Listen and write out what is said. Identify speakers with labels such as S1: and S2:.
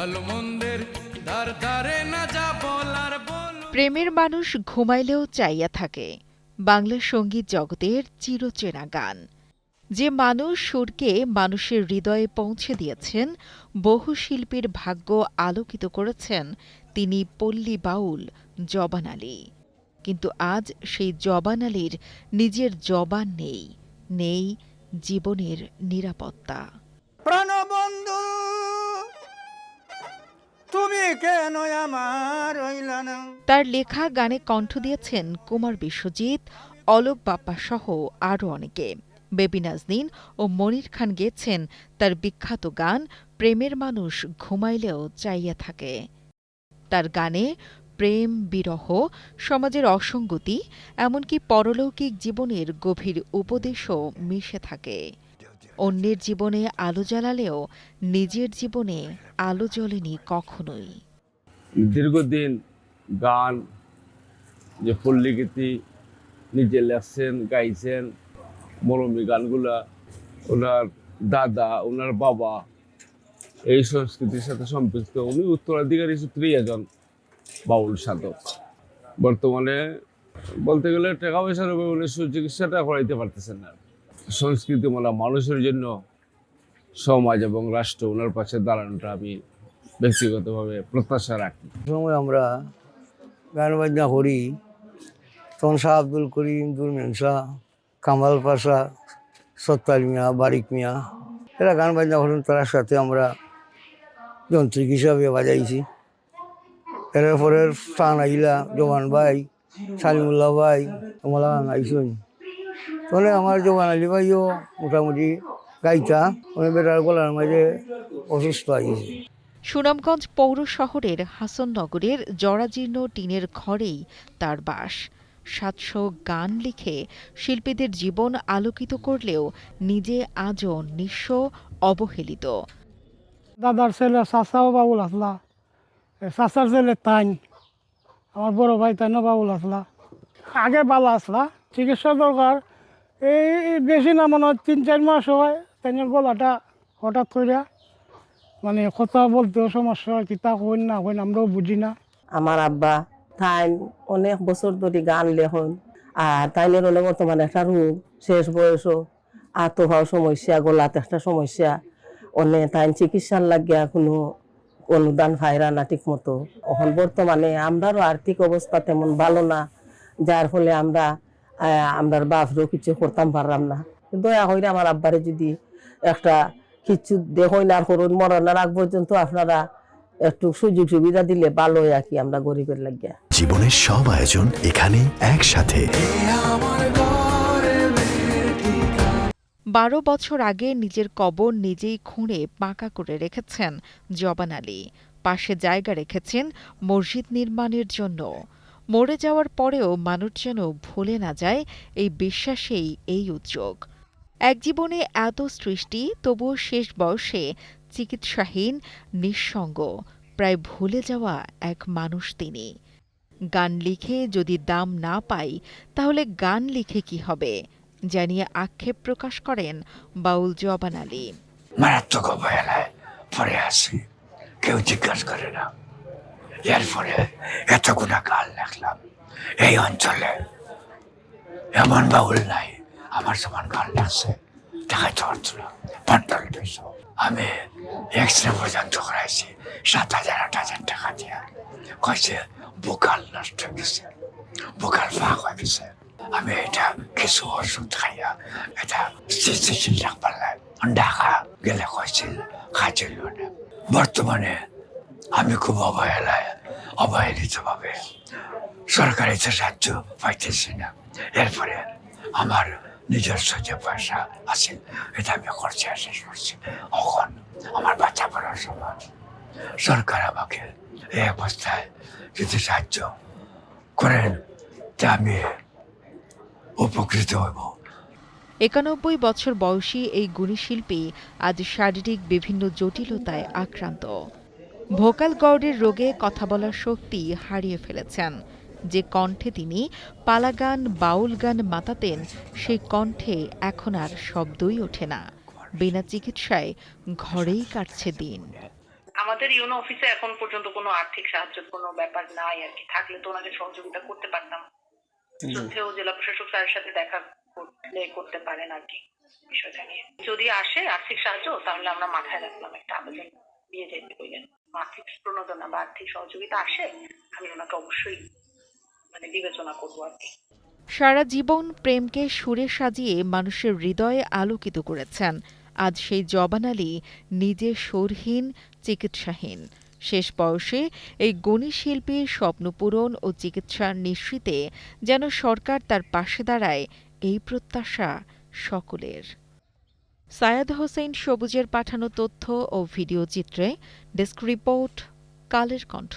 S1: ভালো মন্দের ধার ধারে না যা বলার বল।
S2: প্রেমের মানুষ ঘুমাইলেও চাইয়া থাকে, বাংলা সঙ্গীত জগতের চিরচেনা গান। যে মানুষ সুরকে মানুষের হৃদয়ে পৌঁছে দিয়েছেন, বহু শিল্পীর ভাগ্য আলোকিত করেছেন, তিনি পল্লী বাউল জবান আলী। কিন্তু আজ সেই জবান আলীর নিজের জবান নেই, নেই জীবনের নিরাপত্তা।
S3: প্রাণবন্ধু তুমি কেন আমার হইলা না।
S2: তার লেখা গানে কণ্ঠ দিয়েছেন কুমার বিশ্বজিৎ, অলোক বাপ্পা সহ আরও অনেকে। বেবি নাজনীন ও মনির খান গেয়েছেন তার বিখ্যাত গান প্রেমের মানুষ ঘুমাইলেও চাইয়া থাকে। তার গানে প্রেম, বিরহ, সমাজের অসঙ্গতি, এমনকি পরলৌকিক জীবনের গভীর উপদেশও মিশে থাকে। অন্যের জীবনে আলো জ্বালালেও নিজের জীবনে আলো জ্বলেনি কখনোই।
S4: দীর্ঘদিন গান যে পল্লীগীতি নিজে লেখছেন, গাইছেন, মরমী গানগুলা ওনার দাদা, ওনার বাবা এই সংস্কৃতির সাথে সম্পৃক্ত। উনি উত্তরাধিকারী সূত্রেই একজন বাউল সাধক। বর্তমানে বলতে গেলে টাকা পয়সার উপরে উনি সুচিকিৎসাটা করাইতে পারতেছেন না। সংস্কৃতিমালা মানুষের জন্য সমাজ এবং রাষ্ট্র ওনার পাশে দাঁড়ানোটা আমি ব্যক্তিগতভাবে প্রত্যাশা রাখি।
S3: সময় আমরা গান বাজনা করি, তখন শাহ আব্দুল করিম, দুরমেন শাহ, কামাল পাশা, সত্তার মিয়া, বারিক মিয়া, এরা গান বাজনা করেন। তার সাথে আমরা যন্ত্রিক হিসাবে বাজাইছি। এরপরে টান আইলা জোবান ভাই, সালিমুল্লাহ ভাই, তোমরা আইসুন। তাহলে আমার জোবান আলী ভাইও মোটামুটি গাইতা, অনেক বেটার গলার মাঝে অসুস্থ আইছে।
S2: সুনামগঞ্জ পৌর শহরের হাসননগরের জরাজীর্ণ টিনের ঘরেই তার বাস। ৭০০ গান লিখে শিল্পীদের জীবন আলোকিত করলেও নিজে আজও নিঃস্ব, অবহেলিত।
S5: দাদার ছেলে চাচাও বাউল আসলা, চাচার ছেলে তাইন, আমার বড় ভাই তাইনও বাউল আসলা। আগে বালা আসলা, চিকিৎসা দরকার। এই বেশি না মনে হয় ৩-৪ মাস হয়, তাইনের গলাটা হঠাৎ করে মানে কথা বলতেও সমস্যা হয়, কি তা হইন না হইন আমরাও বুঝি না।
S6: আমার আব্বা তাই অনেক বছর ধরে গান লেখন, আর তাইনের হলে বর্তমানে একটা রোগ, শেষ বয়সও আত হওয়ার সমস্যা, গলাতে একটা সমস্যা, অনেক তাই চিকিৎসার লাগিয়া কোনো অনুদান পায়রা না ঠিক মতো। এখন বর্তমানে আমরারও আর্থিক অবস্থা তেমন ভালো না, যার ফলে আমরার বাপরেও কিছু করতাম পারলাম না। দয়া হইলে আমার আব্বারে যদি একটা কিছু দেখই না করুন, মরণের আগ পর্যন্ত আপনারা একটু সুযোগ সুবিধা দিলে ভালো হয় আর কি, আমরা গরিবের লাগিয়া।
S7: জীবনের সব আয়োজন এখানে একসাথে।
S2: ১২ বছর আগে নিজের কবর নিজেই খুঁড়ে পাকা করে রেখেছেন জবান আলী। পাশে জায়গা রেখেছেন মসজিদ নির্মাণের জন্য। মরে যাওয়ার পরেও মানুষ যেন ভুলে না যায়, এই বিশ্বাসেই এই উদ্যোগ। এক জীবনে এত সৃষ্টি, তবুও শেষ বয়সে চিকিৎসাহীন, নিঃসঙ্গ, প্রায় ভুলে যাওয়া এক মানুষ তিনি। গান লিখে যদি দাম না পাই, তাহলে গান লিখে কি হবে জানিয়ে আক্ষেপ প্রকাশ করেন বাউল জবান আলী।
S8: মারাত্মক অবহেলায় পরে আসি, কেউ জিজ্ঞাসা করে না। এরপরে এতগুলো গান লেখলাম, এই অঞ্চলে এমন বাউল নাই আমার সমান গান লেখছে, দেখাইতে পারতো না। ৫০ পয়সা আমি এক্সরে পর্যন্ত করাইছি ৭,০০০-৮,০০০ টাকা দিয়ে। কয়েছে বোকাল নষ্ট হয়ে গেছে, বোকাল ফাঁক হয়ে গেছে। আমি এটা কিছু ওষুধ খাইয়া এটা স্থিতিশীল রাখবার ঢাকা গেলে কয়েছিল, খাইছিল না। বর্তমানে আমি খুব অবহেলিতভাবে সরকারি সাহায্য পাইতেছি না। এরপরে আমার নিজস্ব যে পয়সা আছে এটা আমি খরচে শেষ করছি। এখন আমার বাচ্চা পড়ার সময় সরকার আমাকে এই অবস্থায় যদি সাহায্য করেন তা আমি উপকৃত হব।
S2: ৯১ বছর বয়সী এই গুণী শিল্পী আজ শারীরিক বিভিন্ন জটিলতায় আক্রান্ত। ভোকাল কর্ডের রোগে কথা বলার শক্তি হারিয়ে ফেলেছেন। যে কণ্ঠে তিনি পালা গান, বাউল গান মাতাতেন, সেই কণ্ঠে এখন আর শব্দই ওঠে না। বিনা চিকিৎসায় ঘরেই কাটছে দিন।
S9: আমাদের ইউনো অফিসে এখন পর্যন্ত কোনো আর্থিক সাহায্যের কোনো ব্যাপার নাই আর কি, থাকলে তো ওনাকে সহযোগিতা করতে পারতাম। শ্রদ্ধেয় জেলা প্রশাসক স্যারের সাথে দেখা করতে পারেন আর কি বিষয়টা নিয়ে। যদি আসে আর্থিক সাহায্য, তাহলে আমরা মাথায় রাখলাম একটা আবেদন দিয়ে যেতে বললেন। আর্থিক প্রণোদনা বা আর্থিক সহযোগিতা আসে, আমি ওনাকে অবশ্যই বিবেচনা করবো আর কি।
S2: সারা জীবন প্রেমকে সুরে সাজিয়ে মানুষের হৃদয়ে আলোকিত করেছেন। আজ সেই জবান আলী নিজে সুরহীন, চিকিৎসাহীন। শেষ বয়সে এই গুণী শিল্পীর স্বপ্ন পূরণ ও চিকিৎসা নিশ্চিতে যেন সরকার তার পাশে দাঁড়ায়, এই প্রত্যাশা সকলের। সায়াদ হোসেন সবুজের পাঠানো তথ্য ও ভিডিও চিত্রে ডেস্ক রিপোর্ট, কালের কণ্ঠ।